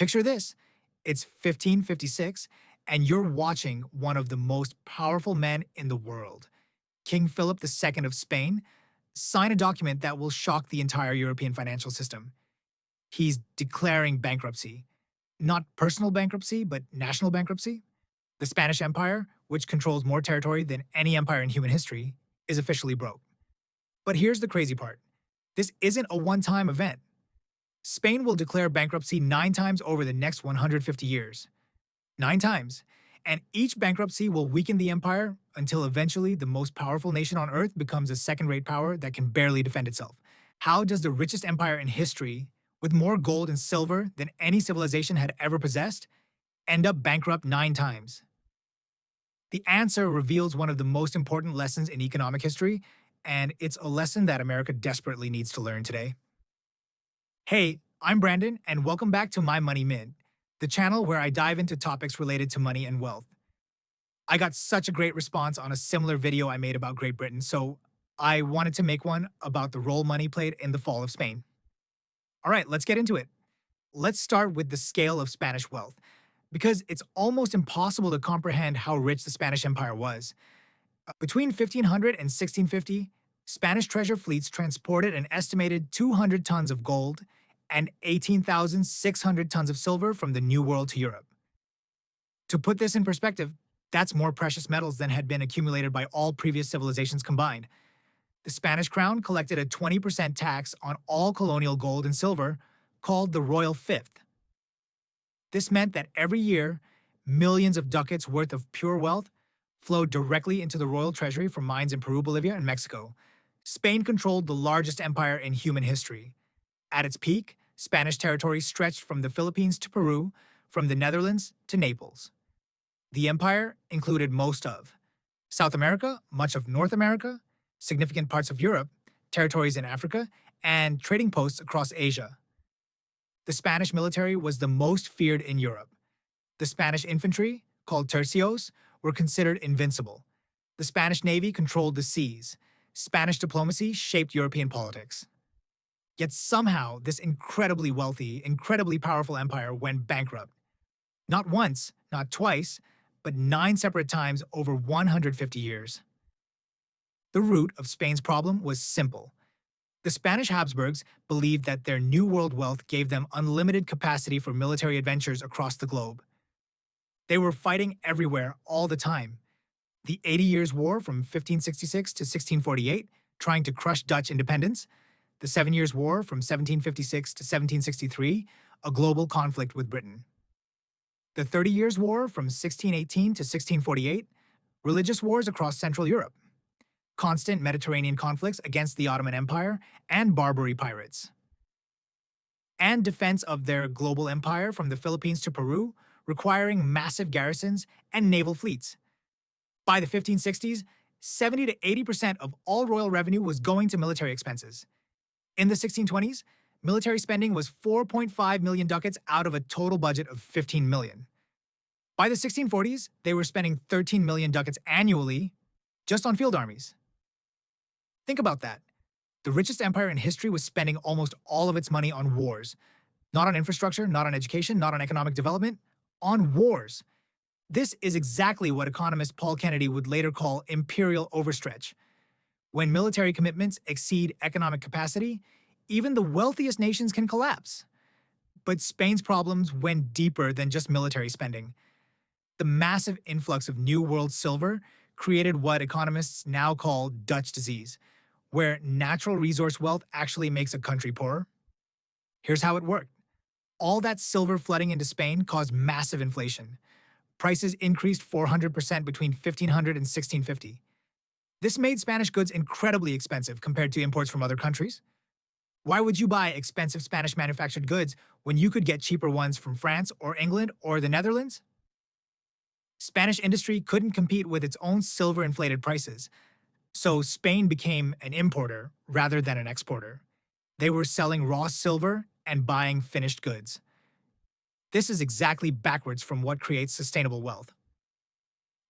Picture this, it's 1556, and you're watching one of the most powerful men in the world, King Philip II of Spain, sign a document that will shock the entire European financial system. He's declaring bankruptcy. Not personal bankruptcy, but national bankruptcy. The Spanish Empire, which controls more territory than any empire in human history, is officially broke. But here's the crazy part. This isn't a one-time event. Spain will declare bankruptcy 9 times over the next 150 years. 9 times. And each bankruptcy will weaken the empire until eventually the most powerful nation on earth becomes a second-rate power that can barely defend itself. How does the richest empire in history, with more gold and silver than any civilization had ever possessed, end up bankrupt 9 times? The answer reveals one of the most important lessons in economic history, and it's a lesson that America desperately needs to learn today. Hey, I'm Brandon, and welcome back to My Money Mint, the channel where I dive into topics related to money and wealth. I got such a great response on a similar video I made about Great Britain, so I wanted to make one about the role money played in the fall of Spain. All right, let's get into it. Let's start with the scale of Spanish wealth, because it's almost impossible to comprehend how rich the Spanish Empire was. Between 1500 and 1650, Spanish treasure fleets transported an estimated 200 tons of gold and 18,600 tons of silver from the New World to Europe. To put this in perspective, that's more precious metals than had been accumulated by all previous civilizations combined. The Spanish crown collected a 20% tax on all colonial gold and silver, called the Royal Fifth. This meant that every year, millions of ducats worth of pure wealth flowed directly into the royal treasury from mines in Peru, Bolivia, and Mexico. Spain controlled the largest empire in human history. At its peak, Spanish territory stretched from the Philippines to Peru, from the Netherlands to Naples. The empire included most of South America, much of North America, significant parts of Europe, territories in Africa, and trading posts across Asia. The Spanish military was the most feared in Europe. The Spanish infantry, called tercios, were considered invincible. The Spanish navy controlled the seas. Spanish diplomacy shaped European politics. Yet somehow, this incredibly wealthy, incredibly powerful empire went bankrupt. Not once, not twice, but 9 separate times over 150 years. The root of Spain's problem was simple. The Spanish Habsburgs believed that their New World wealth gave them unlimited capacity for military adventures across the globe. They were fighting everywhere all the time. The 80 Years' War from 1566 to 1648, trying to crush Dutch independence. The 7 Years' War from 1756 to 1763, a global conflict with Britain. The 30 Years' War from 1618 to 1648, religious wars across Central Europe. Constant Mediterranean conflicts against the Ottoman Empire and Barbary pirates. And defense of their global empire from the Philippines to Peru, requiring massive garrisons and naval fleets. By the 1560s, 70 to 80% of all royal revenue was going to military expenses. In the 1620s, military spending was 4.5 million ducats out of a total budget of 15 million. By the 1640s, they were spending 13 million ducats annually just on field armies. Think about that. The richest empire in history was spending almost all of its money on wars. Not on infrastructure, not on education, not on economic development, on wars. This is exactly what economist Paul Kennedy would later call imperial overstretch. When military commitments exceed economic capacity, even the wealthiest nations can collapse. But Spain's problems went deeper than just military spending. The massive influx of New World silver created what economists now call Dutch disease, where natural resource wealth actually makes a country poorer. Here's how it worked. All that silver flooding into Spain caused massive inflation. Prices increased 400% between 1500 and 1650. This made Spanish goods incredibly expensive compared to imports from other countries. Why would you buy expensive Spanish manufactured goods when you could get cheaper ones from France or England or the Netherlands? Spanish industry couldn't compete with its own silver-inflated prices, so Spain became an importer rather than an exporter. They were selling raw silver and buying finished goods. This is exactly backwards from what creates sustainable wealth.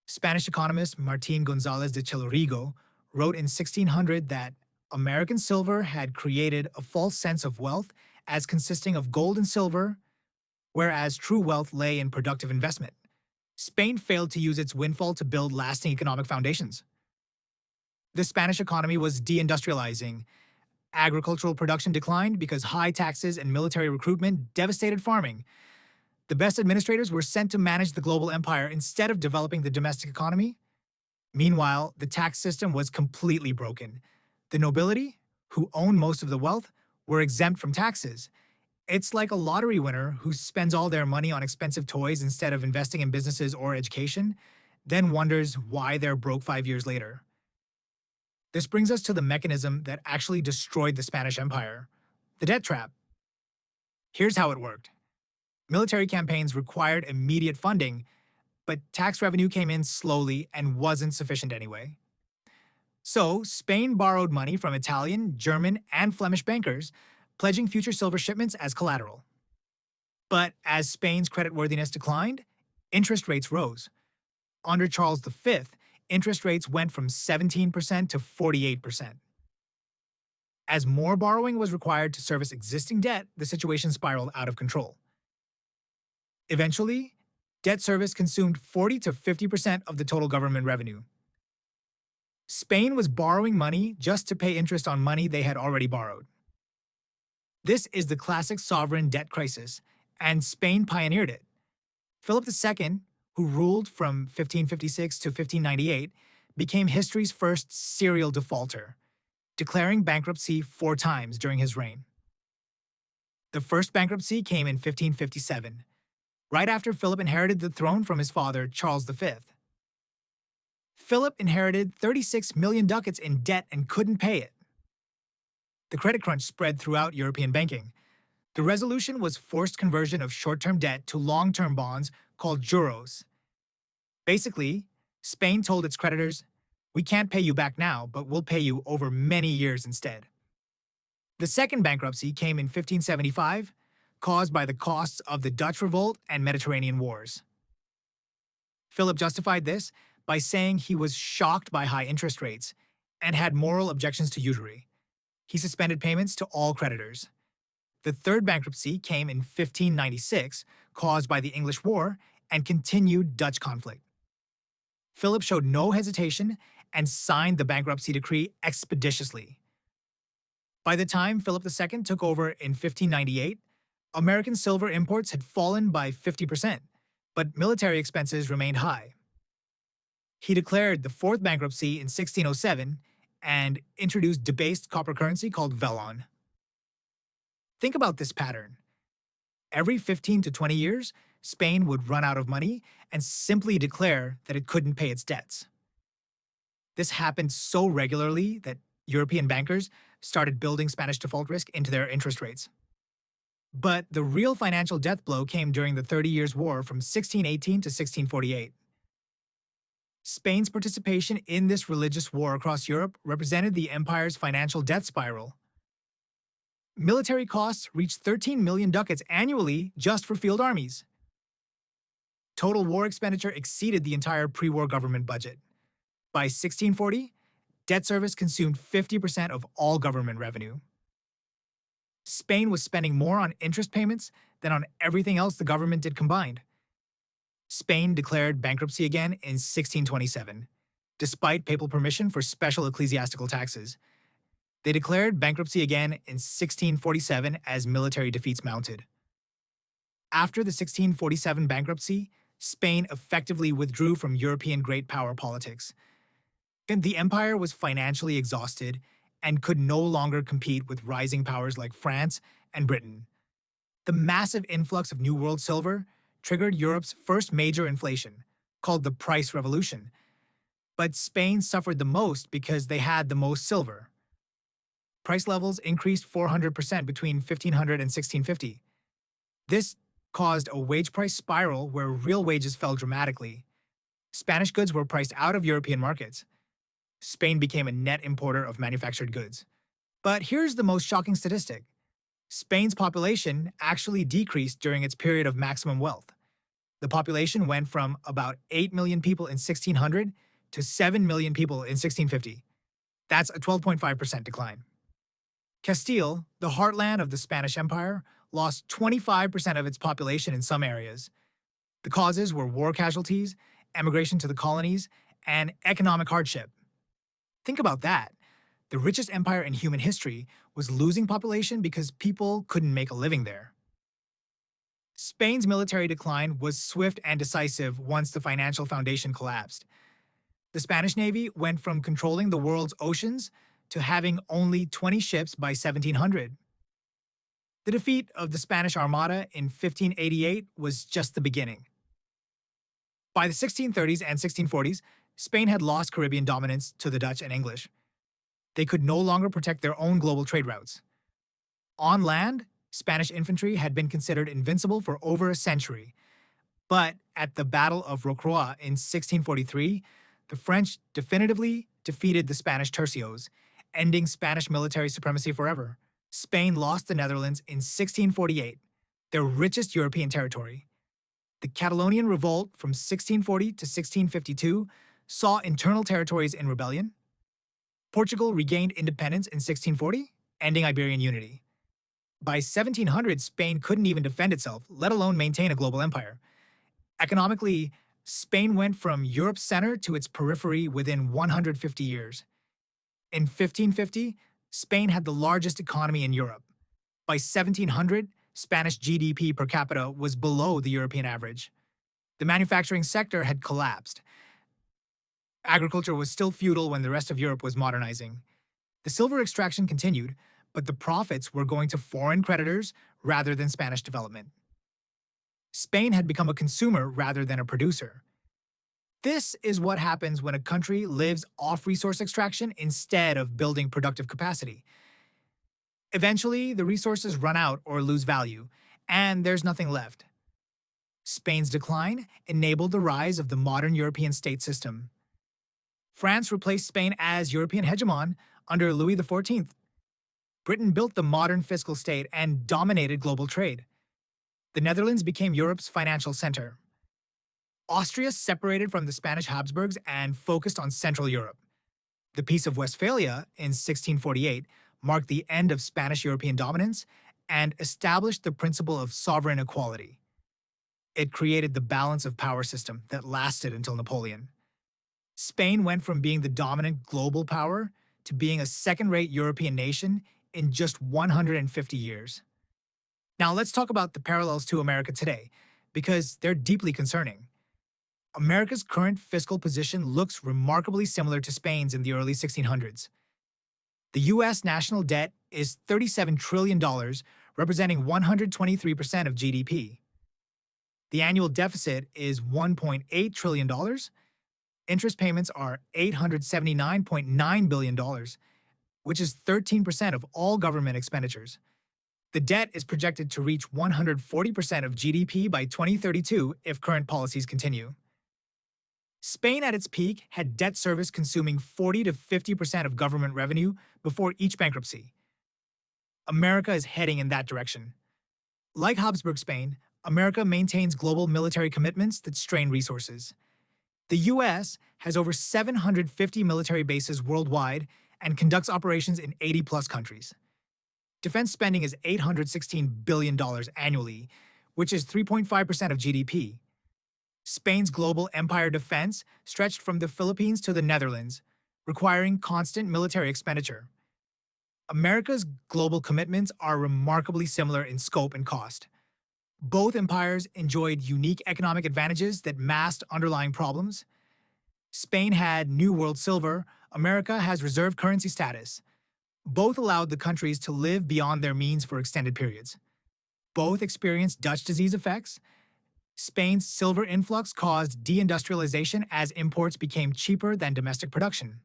Spanish economist Martín González de Chillorigo wrote in 1600 that American silver had created a false sense of wealth as consisting of gold and silver whereas true wealth lay in productive investment. Spain failed to use its windfall to build lasting economic foundations. The Spanish economy was deindustrializing. Agricultural production declined because high taxes and military recruitment devastated farming. The best administrators were sent to manage the global empire instead of developing the domestic economy. Meanwhile, the tax system was completely broken. The nobility, who owned most of the wealth, were exempt from taxes. It's like a lottery winner who spends all their money on expensive toys instead of investing in businesses or education, then wonders why they're broke 5 years later. This brings us to the mechanism that actually destroyed the Spanish Empire, the debt trap. Here's how it worked. Military campaigns required immediate funding, but tax revenue came in slowly and wasn't sufficient anyway. So, Spain borrowed money from Italian, German, and Flemish bankers, pledging future silver shipments as collateral. But as Spain's creditworthiness declined, interest rates rose. Under Charles V, interest rates went from 17% to 48%. As more borrowing was required to service existing debt, the situation spiraled out of control. Eventually, debt service consumed 40 to 50% of the total government revenue. Spain was borrowing money just to pay interest on money they had already borrowed. This is the classic sovereign debt crisis, and Spain pioneered it. Philip II, who ruled from 1556 to 1598, became history's first serial defaulter, declaring bankruptcy 4 times during his reign. The first bankruptcy came in 1557, right after Philip inherited the throne from his father, Charles V. Philip inherited 36 million ducats in debt and couldn't pay it. The credit crunch spread throughout European banking. The resolution was forced conversion of short-term debt to long-term bonds called juros. Basically, Spain told its creditors, "We can't pay you back now, but we'll pay you over many years instead." The second bankruptcy came in 1575, caused by the costs of the Dutch Revolt and Mediterranean Wars. Philip justified this by saying he was shocked by high interest rates and had moral objections to usury. He suspended payments to all creditors. The third bankruptcy came in 1596, caused by the English War and continued Dutch conflict. Philip showed no hesitation and signed the bankruptcy decree expeditiously. By the time Philip II took over in 1598, American silver imports had fallen by 50%, but military expenses remained high. He declared the fourth bankruptcy in 1607 and introduced debased copper currency called vellon. Think about this pattern. Every 15 to 20 years, Spain would run out of money and simply declare that it couldn't pay its debts. This happened so regularly that European bankers started building Spanish default risk into their interest rates. But the real financial death blow came during the 30 Years' War from 1618 to 1648. Spain's participation in this religious war across Europe represented the empire's financial death spiral. Military costs reached 13 million ducats annually just for field armies. Total war expenditure exceeded the entire pre-war government budget. By 1640, debt service consumed 50% of all government revenue. Spain was spending more on interest payments than on everything else the government did combined. Spain declared bankruptcy again in 1627, despite papal permission for special ecclesiastical taxes. They declared bankruptcy again in 1647 as military defeats mounted. After the 1647 bankruptcy, Spain effectively withdrew from European great power politics. The empire was financially exhausted and could no longer compete with rising powers like France and Britain. The massive influx of New World silver triggered Europe's first major inflation, called the Price Revolution. But Spain suffered the most because they had the most silver. Price levels increased 400% between 1500 and 1650. This caused a wage price spiral where real wages fell dramatically. Spanish goods were priced out of European markets. Spain became a net importer of manufactured goods. But here's the most shocking statistic. Spain's population actually decreased during its period of maximum wealth. The population went from about 8 million people in 1600 to 7 million people in 1650. That's a 12.5% decline. Castile, the heartland of the Spanish Empire, lost 25% of its population in some areas. The causes were war casualties, emigration to the colonies, and economic hardship. Think about that. The richest empire in human history was losing population because people couldn't make a living there. Spain's military decline was swift and decisive once the financial foundation collapsed. The Spanish Navy went from controlling the world's oceans to having only 20 ships by 1700. The defeat of the Spanish Armada in 1588 was just the beginning. By the 1630s and 1640s, Spain had lost Caribbean dominance to the Dutch and English. They could no longer protect their own global trade routes. On land, Spanish infantry had been considered invincible for over a century. But at the Battle of Rocroi in 1643, the French definitively defeated the Spanish tercios, ending Spanish military supremacy forever. Spain lost the Netherlands in 1648, their richest European territory. The Catalonian Revolt from 1640 to 1652 saw internal territories in rebellion. Portugal regained independence in 1640, ending Iberian unity. By 1700, Spain couldn't even defend itself, let alone maintain a global empire. Economically, Spain went from Europe's center to its periphery within 150 years. In 1550, Spain had the largest economy in Europe. By 1700, Spanish GDP per capita was below the European average. The manufacturing sector had collapsed. Agriculture was still feudal when the rest of Europe was modernizing. The silver extraction continued, but the profits were going to foreign creditors rather than Spanish development. Spain had become a consumer rather than a producer. This is what happens when a country lives off resource extraction instead of building productive capacity. Eventually, the resources run out or lose value, and there's nothing left. Spain's decline enabled the rise of the modern European state system. France replaced Spain as European hegemon under Louis XIV. Britain built the modern fiscal state and dominated global trade. The Netherlands became Europe's financial center. Austria separated from the Spanish Habsburgs and focused on Central Europe. The Peace of Westphalia in 1648 marked the end of Spanish European dominance and established the principle of sovereign equality. It created the balance of power system that lasted until Napoleon. Spain went from being the dominant global power to being a second-rate European nation in just 150 years. Now let's talk about the parallels to America today, because they're deeply concerning. America's current fiscal position looks remarkably similar to Spain's in the early 1600s. The U.S. national debt is $37 trillion, representing 123% of GDP. The annual deficit is $1.8 trillion. Interest payments are $879.9 billion, which is 13% of all government expenditures. The debt is projected to reach 140% of GDP by 2032 if current policies continue. Spain at its peak had debt service consuming 40 to 50% of government revenue before each bankruptcy. America is heading in that direction. Like Habsburg Spain, America maintains global military commitments that strain resources. The U.S. has over 750 military bases worldwide and conducts operations in 80-plus countries. Defense spending is $816 billion annually, which is 3.5% of GDP. Spain's global empire defense stretched from the Philippines to the Netherlands, requiring constant military expenditure. America's global commitments are remarkably similar in scope and cost. Both empires enjoyed unique economic advantages that masked underlying problems. Spain had New World silver, America has reserve currency status. Both allowed the countries to live beyond their means for extended periods. Both experienced Dutch disease effects. Spain's silver influx caused deindustrialization as imports became cheaper than domestic production.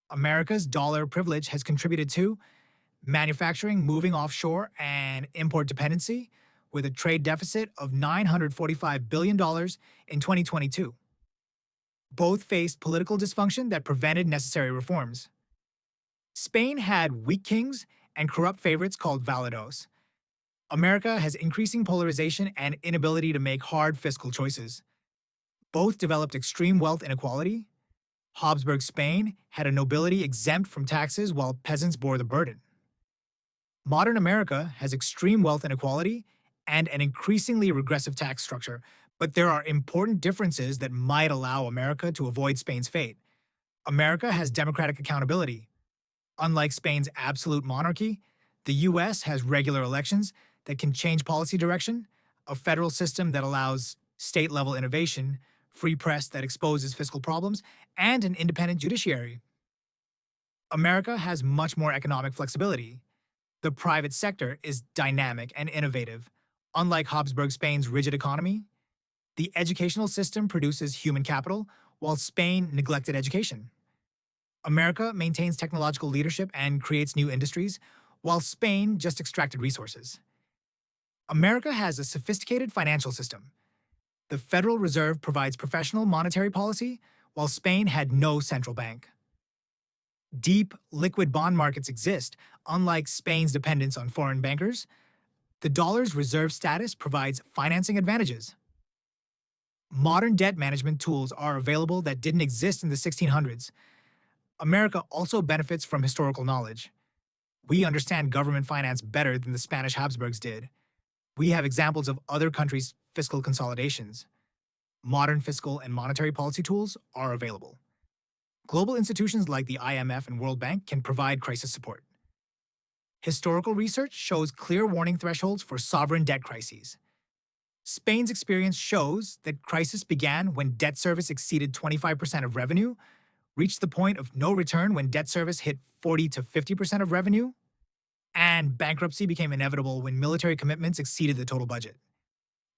America's dollar privilege has contributed to manufacturing moving offshore and import dependency, with a trade deficit of $945 billion in 2022. Both faced political dysfunction that prevented necessary reforms. Spain had weak kings and corrupt favorites called validos. America has increasing polarization and inability to make hard fiscal choices. Both developed extreme wealth inequality. Habsburg Spain had a nobility exempt from taxes while peasants bore the burden. Modern America has extreme wealth inequality and an increasingly regressive tax structure, but there are important differences that might allow America to avoid Spain's fate. America has democratic accountability. Unlike Spain's absolute monarchy, the US has regular elections that can change policy direction, a federal system that allows state level innovation, free press that exposes fiscal problems, and an independent judiciary. America has much more economic flexibility. The private sector is dynamic and innovative. Unlike Habsburg Spain's rigid economy, the educational system produces human capital, while Spain neglected education. America maintains technological leadership and creates new industries, while Spain just extracted resources. America has a sophisticated financial system. The Federal Reserve provides professional monetary policy, while Spain had no central bank. Deep, liquid bond markets exist, unlike Spain's dependence on foreign bankers. The dollar's reserve status provides financing advantages. Modern debt management tools are available that didn't exist in the 1600s. America also benefits from historical knowledge. We understand government finance better than the Spanish Habsburgs did. We have examples of other countries' fiscal consolidations. Modern fiscal and monetary policy tools are available. Global institutions like the IMF and World Bank can provide crisis support. Historical research shows clear warning thresholds for sovereign debt crises. Spain's experience shows that crisis began when debt service exceeded 25% of revenue, reached the point of no return when debt service hit 40 to 50% of revenue, and bankruptcy became inevitable when military commitments exceeded the total budget.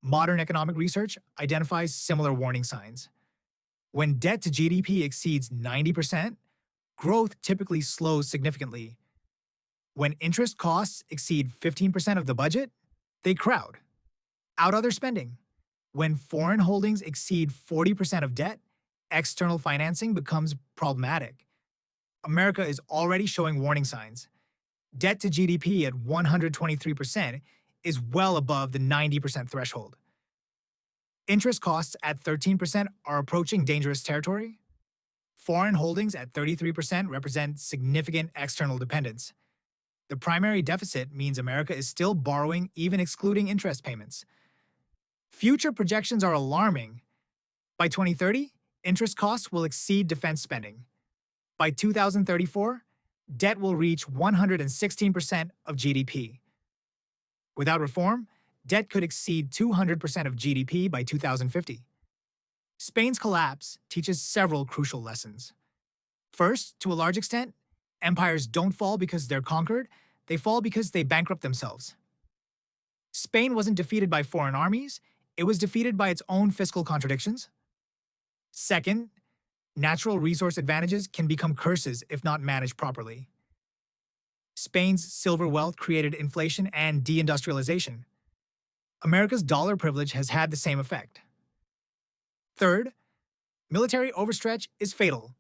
Modern economic research identifies similar warning signs. When debt to GDP exceeds 90%, growth typically slows significantly. When interest costs exceed 15% of the budget, they crowd out other spending. When foreign holdings exceed 40% of debt, external financing becomes problematic. America is already showing warning signs. Debt to GDP at 123% is well above the 90% threshold. Interest costs at 13% are approaching dangerous territory. Foreign holdings at 33% represent significant external dependence. The primary deficit means America is still borrowing even excluding interest payments. Future projections are alarming. By 2030, interest costs will exceed defense spending. By 2034, debt will reach 116% of GDP. Without reform, debt could exceed 200% of GDP by 2050. Spain's collapse teaches several crucial lessons. First, to a large extent, empires don't fall because they're conquered, they fall because they bankrupt themselves. Spain wasn't defeated by foreign armies, it was defeated by its own fiscal contradictions. Second, natural resource advantages can become curses if not managed properly. Spain's silver wealth created inflation and deindustrialization. America's dollar privilege has had the same effect. Third, military overstretch is fatal.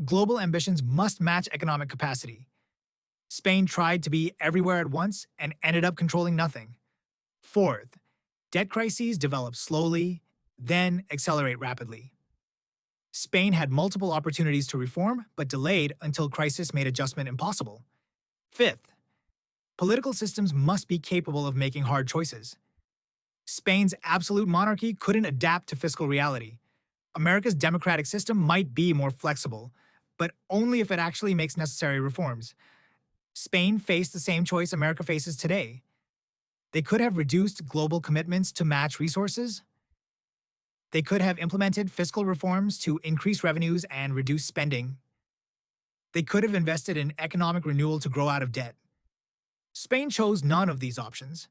Global ambitions must match economic capacity. Spain tried to be everywhere at once and ended up controlling nothing. Fourth, debt crises develop slowly, then accelerate rapidly. Spain had multiple opportunities to reform, but delayed until crisis made adjustment impossible. Fifth, political systems must be capable of making hard choices. Spain's absolute monarchy couldn't adapt to fiscal reality. America's democratic system might be more flexible, but only if it actually makes necessary reforms. Spain faced the same choice America faces today. They could have reduced global commitments to match resources. They could have implemented fiscal reforms to increase revenues and reduce spending. They could have invested in economic renewal to grow out of debt. Spain chose none of these options.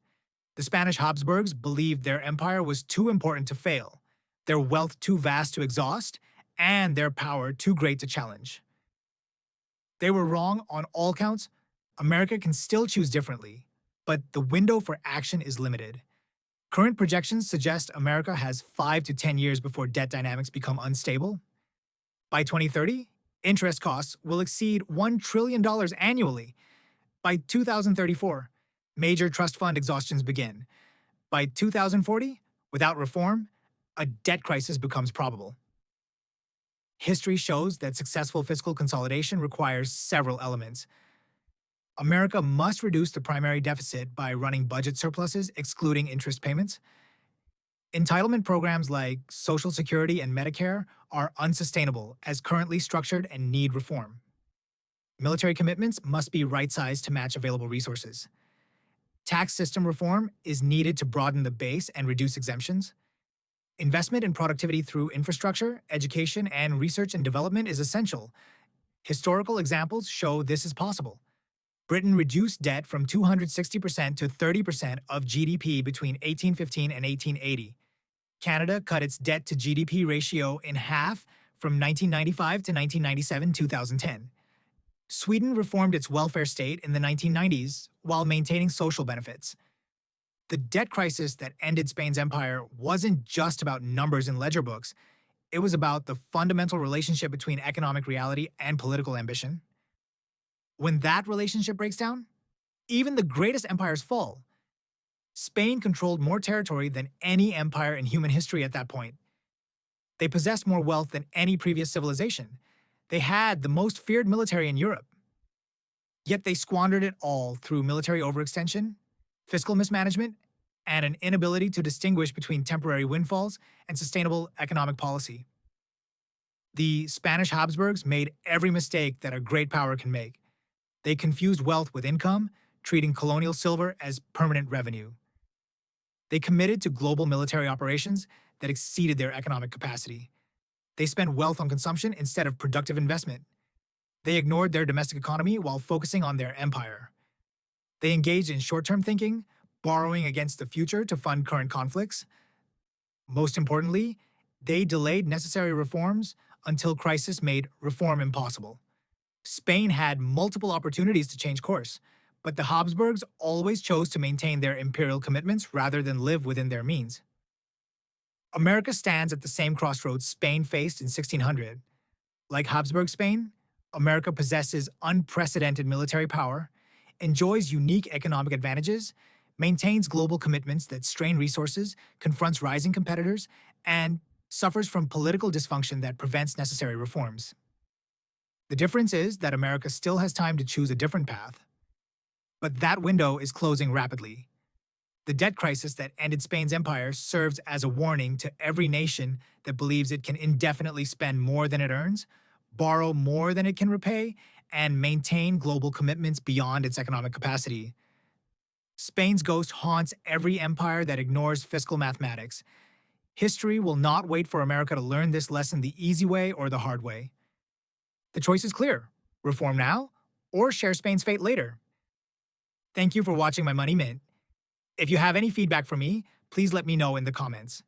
The Spanish Habsburgs believed their empire was too important to fail, their wealth too vast to exhaust, and their power too great to challenge. They were wrong on all counts. America can still choose differently, but the window for action is limited. Current projections suggest America has 5 to 10 years before debt dynamics become unstable. By 2030, interest costs will exceed $1 trillion annually. By 2034, major trust fund exhaustions begin. By 2040, without reform, a debt crisis becomes probable. History shows that successful fiscal consolidation requires several elements. America must reduce the primary deficit by running budget surpluses, excluding interest payments. Entitlement programs like Social Security and Medicare are unsustainable as currently structured and need reform. Military commitments must be right sized to match available resources. Tax system reform is needed to broaden the base and reduce exemptions. Investment in productivity through infrastructure, education, and research and development is essential. Historical examples show this is possible. Britain reduced debt from 260% to 30% of GDP between 1815 and 1880. Canada cut its debt to GDP ratio in half from 1995 to 1997 2010. Sweden reformed its welfare state in the 1990s while maintaining social benefits. The debt crisis that ended Spain's empire wasn't just about numbers in ledger books, it was about the fundamental relationship between economic reality and political ambition. When that relationship breaks down, even the greatest empires fall. Spain controlled more territory than any empire in human history at that point. They possessed more wealth than any previous civilization. They had the most feared military in Europe. Yet they squandered it all through military overextension, fiscal mismanagement, and an inability to distinguish between temporary windfalls and sustainable economic policy. The Spanish Habsburgs made every mistake that a great power can make. They confused wealth with income, treating colonial silver as permanent revenue. They committed to global military operations that exceeded their economic capacity. They spent wealth on consumption instead of productive investment. They ignored their domestic economy while focusing on their empire. They engaged in short term thinking, borrowing against the future to fund current conflicts. Most importantly, they delayed necessary reforms until crisis made reform impossible. Spain had multiple opportunities to change course, but the Habsburgs always chose to maintain their imperial commitments rather than live within their means. America stands at the same crossroads Spain faced in 1600. Like Habsburg Spain, America possesses unprecedented military power, enjoys unique economic advantages, maintains global commitments that strain resources, confronts rising competitors, and suffers from political dysfunction that prevents necessary reforms. The difference is that America still has time to choose a different path. But that window is closing rapidly. The debt crisis that ended Spain's empire serves as a warning to every nation that believes it can indefinitely spend more than it earns, borrow more than it can repay, and maintain global commitments beyond its economic capacity. Spain's ghost haunts every empire that ignores fiscal mathematics. History will not wait for America to learn this lesson the easy way or the hard way. The choice is clear: reform now or share Spain's fate later. Thank you for watching my Money Mint. If you have any feedback for me, please let me know in the comments.